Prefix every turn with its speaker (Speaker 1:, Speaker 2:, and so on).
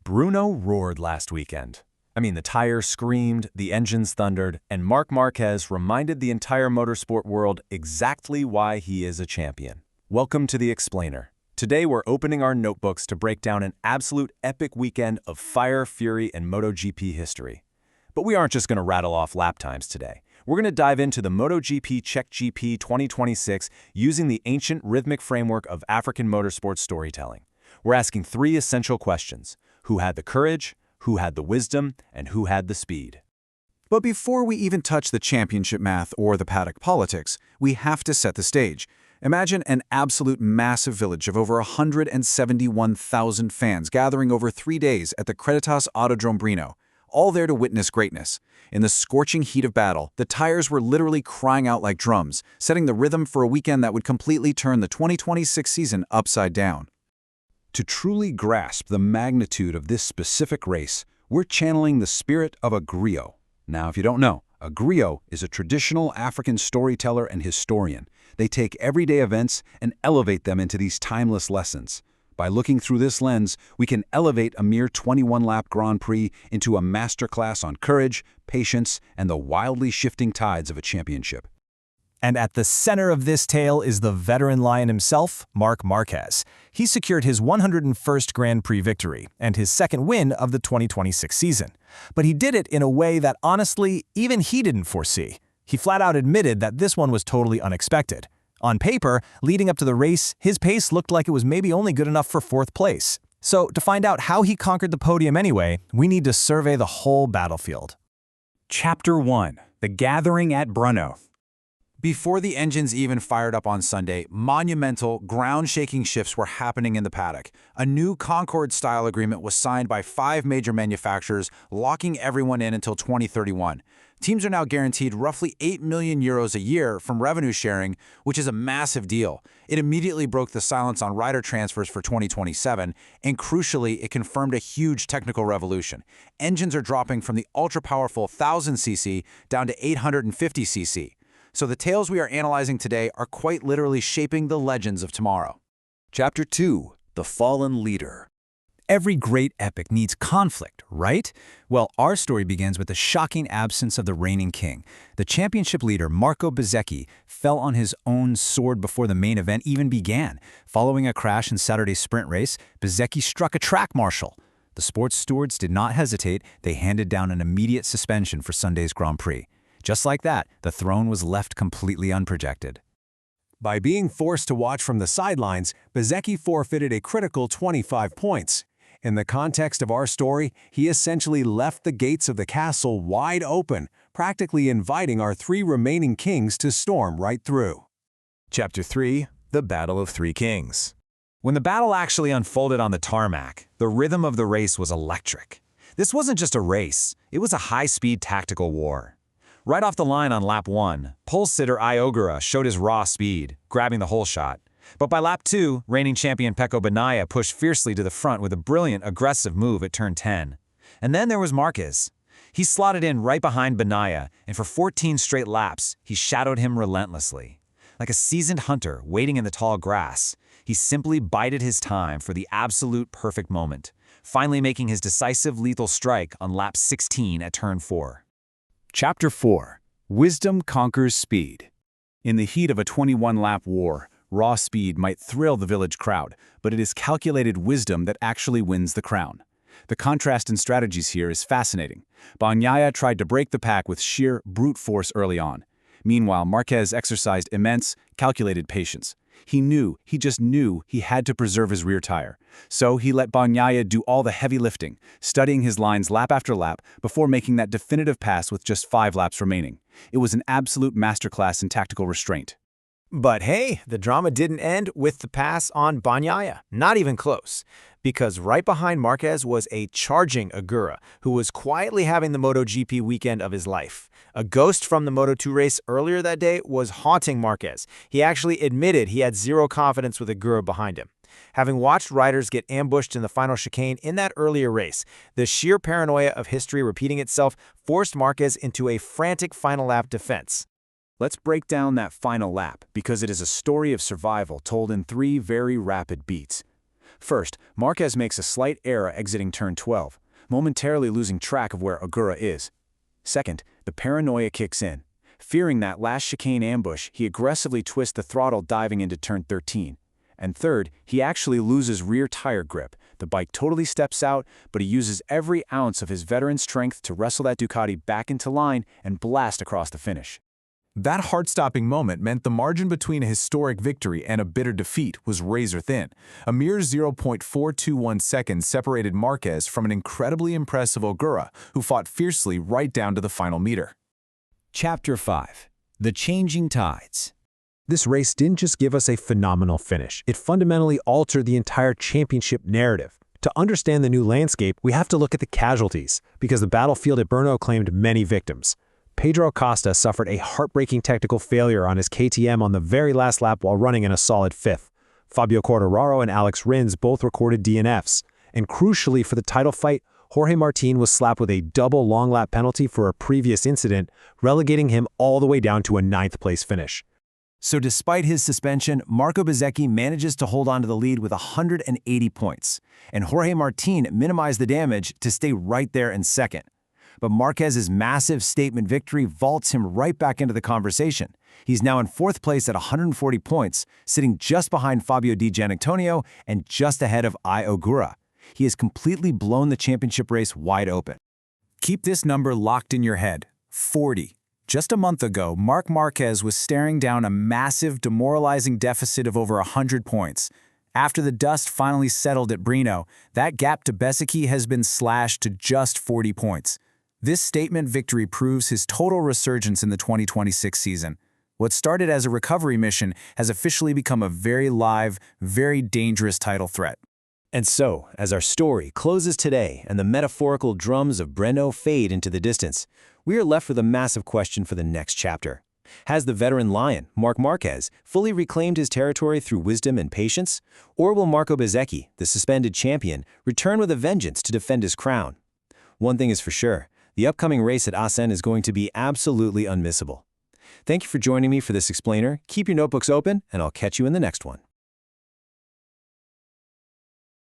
Speaker 1: Brno roared last weekend. The tires screamed, the engines thundered, and Marc Márquez reminded the entire motorsport world exactly why he is a champion. Welcome to The Explainer. Today we're opening our notebooks to break down an absolute epic weekend of fire, fury, and MotoGP history. But we aren't just going to rattle off lap times today. We're going to dive into the MotoGP Czech GP 2026 using the ancient rhythmic framework of African motorsport storytelling. We're asking three essential questions: who had the courage, who had the wisdom, and who had the speed?
Speaker 2: But before we even touch the championship math or the paddock politics, we have to set the stage. Imagine an absolute massive village of over 171,000 fans gathering over 3 days at the Creditas Autodrome Brno, all there to witness greatness. In the scorching heat of battle, the tires were literally crying out like drums, setting the rhythm for a weekend that would completely turn the 2026 season upside down. To truly grasp the magnitude of this specific race, we're channeling the spirit of a griot. Now, if you don't know, a griot is a traditional African storyteller and historian. They take everyday events and elevate them into these timeless lessons. By looking through this lens, we can elevate a mere 21-lap Grand Prix into a masterclass on courage, patience, and the wildly shifting tides of a championship.
Speaker 3: And at the center of this tale is the veteran lion himself, Marc Márquez. He secured his 101st Grand Prix victory and his second win of the 2026 season. But he did it in a way that, honestly, even he didn't foresee. He flat out admitted that this one was totally unexpected. On paper, leading up to the race, his pace looked like it was maybe only good enough for 4th place. So, to find out how he conquered the podium anyway, we need to survey the whole battlefield.
Speaker 2: Chapter 1. The Gathering at Brno. Before the engines even fired up on Sunday, monumental, ground-shaking shifts were happening in the paddock. A new Concord-style agreement was signed by 5 major manufacturers, locking everyone in until 2031. Teams are now guaranteed roughly €8 million a year from revenue sharing, which is a massive deal. It immediately broke the silence on rider transfers for 2027, and crucially, it confirmed a huge technical revolution. Engines are dropping from the ultra-powerful 1000cc down to 850cc. So the tales we are analyzing today are quite literally shaping the legends of tomorrow.
Speaker 1: Chapter 2. The Fallen Leader.
Speaker 3: Every great epic needs conflict, right? Well, our story begins with the shocking absence of the reigning king. The championship leader, Marco Bezzecchi, fell on his own sword before the main event even began. Following a crash in Saturday's sprint race, Bezzecchi struck a track marshal. The sports stewards did not hesitate. They handed down an immediate suspension for Sunday's Grand Prix. Just like that, the throne was left completely unprotected.
Speaker 4: By being forced to watch from the sidelines, Bezzecchi forfeited a critical 25 points. In the context of our story, he essentially left the gates of the castle wide open, practically inviting our 3 remaining kings to storm right through.
Speaker 3: Chapter 3. The Battle of Three Kings. When the battle actually unfolded on the tarmac, the rhythm of the race was electric. This wasn't just a race, it was a high-speed tactical war. Right off the line on lap 1, pole sitter Ogura showed his raw speed, grabbing the whole shot. But by lap 2, reigning champion Bagnaia pushed fiercely to the front with a brilliant, aggressive move at turn 10. And then there was Márquez. He slotted in right behind Bagnaia, and for 14 straight laps, he shadowed him relentlessly. Like a seasoned hunter waiting in the tall grass, he simply bided his time for the absolute perfect moment, finally making his decisive lethal strike on lap 16 at turn 4.
Speaker 2: Chapter 4. Wisdom Conquers Speed. In the heat of a 21-lap war, raw speed might thrill the village crowd, but it is calculated wisdom that actually wins the crown. The contrast in strategies here is fascinating. Bagnaia tried to break the pack with sheer brute force early on. Meanwhile, Márquez exercised immense, calculated patience. He just knew he had to preserve his rear tire. So he let Bagnaia do all the heavy lifting, studying his lines lap after lap before making that definitive pass with just 5 laps remaining. It was an absolute masterclass in tactical restraint.
Speaker 3: But hey, the drama didn't end with the pass on Bagnaia. Not even close. Because right behind Márquez was a charging Ogura, who was quietly having the MotoGP weekend of his life. A ghost from the Moto2 race earlier that day was haunting Márquez. He actually admitted he had zero confidence with Ogura behind him. Having watched riders get ambushed in the final chicane in that earlier race, the sheer paranoia of history repeating itself forced Márquez into a frantic final lap defense.
Speaker 2: Let's break down that final lap because it is a story of survival told in 3 very rapid beats. First, Márquez makes a slight error exiting turn 12, momentarily losing track of where Ogura is. Second, the paranoia kicks in. Fearing that last chicane ambush, he aggressively twists the throttle diving into turn 13. And third, he actually loses rear tire grip. The bike totally steps out, but he uses every ounce of his veteran strength to wrestle that Ducati back into line and blast across the finish.
Speaker 5: That heart-stopping moment meant the margin between a historic victory and a bitter defeat was razor-thin. A mere 0.421 seconds separated Márquez from an incredibly impressive Ogura, who fought fiercely right down to the final meter.
Speaker 3: Chapter 5. The Changing Tides. This race didn't just give us a phenomenal finish. It fundamentally altered the entire championship narrative. To understand the new landscape, we have to look at the casualties, because the battlefield at Brno claimed many victims. Pedro Acosta suffered a heartbreaking technical failure on his KTM on the very last lap while running in a solid fifth. Fabio Quartararo and Alex Rins both recorded DNFs. And crucially for the title fight, Jorge Martin was slapped with a double long lap penalty for a previous incident, relegating him all the way down to a 9th place finish.
Speaker 1: So despite his suspension, Marco Bezzecchi manages to hold on to the lead with 180 points, and Jorge Martin minimized the damage to stay right there in second. But Márquez's massive statement victory vaults him right back into the conversation. He's now in 4th place at 140 points, sitting just behind Fabio Di Giannantonio and just ahead of Ogura. He has completely blown the championship race wide open.
Speaker 2: Keep this number locked in your head: 40. Just a month ago, Marc Márquez was staring down a massive, demoralizing deficit of over 100 points. After the dust finally settled at Brno, that gap to Bezzecchi has been slashed to just 40 points. This statement victory proves his total resurgence in the 2026 season. What started as a recovery mission has officially become a very live, very dangerous title threat.
Speaker 1: And so, as our story closes today and the metaphorical drums of Brno fade into the distance, we are left with a massive question for the next chapter. Has the veteran lion, Marc Márquez, fully reclaimed his territory through wisdom and patience? Or will Marco Bezzecchi, the suspended champion, return with a vengeance to defend his crown? One thing is for sure, the upcoming race at Assen is going to be absolutely unmissable. Thank you for joining me for this explainer. Keep your notebooks open, and I'll catch you in the next one.